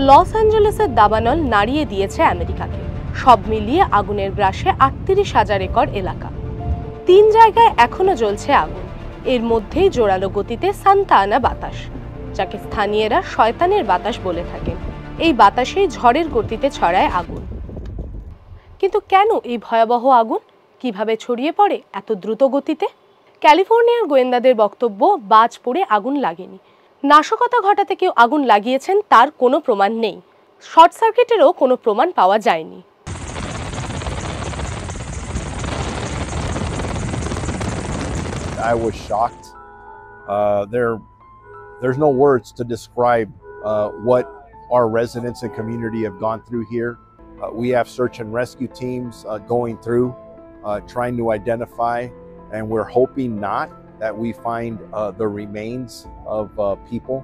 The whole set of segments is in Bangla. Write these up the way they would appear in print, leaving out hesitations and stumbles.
লস অ্যাঞ্জেলেসের দাবানল নাড়িয়ে দিয়েছে আমেরিকাকে। সব মিলিয়ে আগুনের গ্রাসে ৩৮,০০০ একর এলাকা। ৩ জায়গায় এখনো জ্বলছে আগুন। এর মধ্যেই জোরালো গতিতে সান্তা আনা বাতাস, যাকে স্থানীয়রা শয়তানের বাতাস বলে থাকেন। এই বাতাসেই ঝড়ের গতিতে ছড়ায় আগুন। কিন্তু কেন এই ভয়াবহ আগুন? কিভাবে ছড়িয়ে পড়ে এত দ্রুত গতিতে? ক্যালিফোর্নিয়ার গোয়েন্দাদের বক্তব্য, বাজ পড়ে আগুন লাগেনি। নাশকতা ঘটাতে কেউ আগুন লাগিয়েছেন তার কোনো প্রমাণ নেই। শর্ট সার্কিটেরও কোনো প্রমাণ পাওয়া যায়নি। I was shocked. There's no words to describe what our residents and community have gone through here. We have search and rescue teams going through, trying to identify, and we're hoping not that we find the remains of people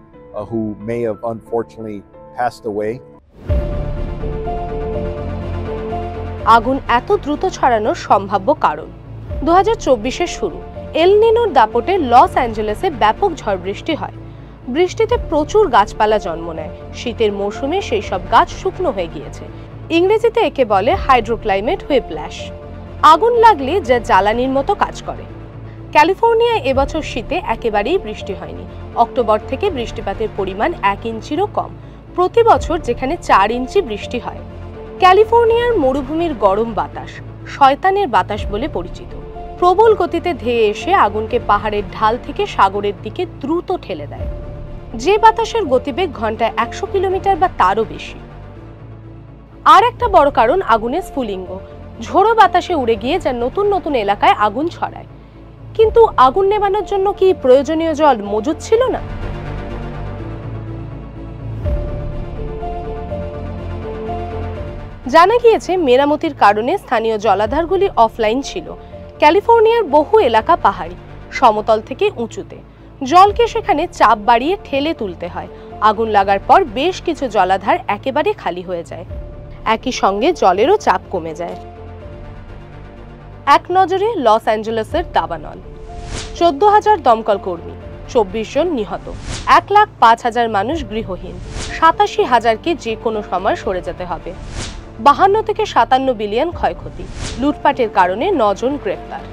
who may have unfortunately passed away. আগুন এত দ্রুত ছড়ানোর সম্ভাব্য কারণ 2024-এর শুরু। এল নিনোর দাপটে লস অ্যাঞ্জেলেসে ব্যাপক ঝড় বৃষ্টি হয়। বৃষ্টিতে প্রচুর গাছপালা জন্ম নেয়। শীতের মৌসুমে সেই সব গাছ শুকনো হয়ে গিয়েছে। ইংরেজিতে একে বলে হাইড্রোক্লাইমেট হুইপ্ল্যাশ। আগুন লাগলে যা জ্বালানির মতো কাজ করে। ক্যালিফোর্নিয়ায় এবছর শীতে একেবারেই বৃষ্টি হয়নি। অক্টোবর থেকে বৃষ্টিপাতের পরিমাণ 1 ইঞ্চিরও কম। প্রতি বছর যেখানে 4 ইঞ্চি বৃষ্টি হয়। ক্যালিফোর্নিয়ার মরুভূমির গরম বাতাস শয়তানের বাতাস বলে পরিচিত। প্রবল গতিতে ধেয়ে এসে আগুনকে পাহাড়ের ঢাল থেকে সাগরের দিকে দ্রুত ঠেলে দেয়, যে বাতাসের গতিবেগ ঘন্টায় 100 কিলোমিটার বা তারও বেশি। আর একটা বড় কারণ আগুনের স্ফুলিঙ্গ। ঝোড়ো বাতাসে উড়ে গিয়ে যা নতুন নতুন এলাকায় আগুন ছড়ায়। কিন্তু আগুন নেভানোর জন্য কি প্রয়োজনীয় জল মজুদ ছিল না? জানা গিয়েছে মেরামতির কারণে স্থানীয় জলাধারগুলি অফলাইন ছিল। ক্যালিফোর্নিয়ার বহু এলাকা পাহাড়ি, সমতল থেকে উঁচুতে। জলকে সেখানে চাপ বাড়িয়ে ঠেলে তুলতে হয়। আগুন লাগার পর বেশ কিছু জলাধার একেবারে খালি হয়ে যায়। একই সঙ্গে জলেরও চাপ কমে যায়। এক নজরে লস অ্যাঞ্জেলেসের দাবানল। 14,000 দমকল কর্মী, 24 জন নিহত, 1,05,000 মানুষ গৃহহীন, 87,000কে যে কোনো সময় সরে যেতে হবে। 52 থেকে 57 বিলিয়ন ক্ষয়ক্ষতি। লুটপাটের কারণে 9 জন গ্রেফতার।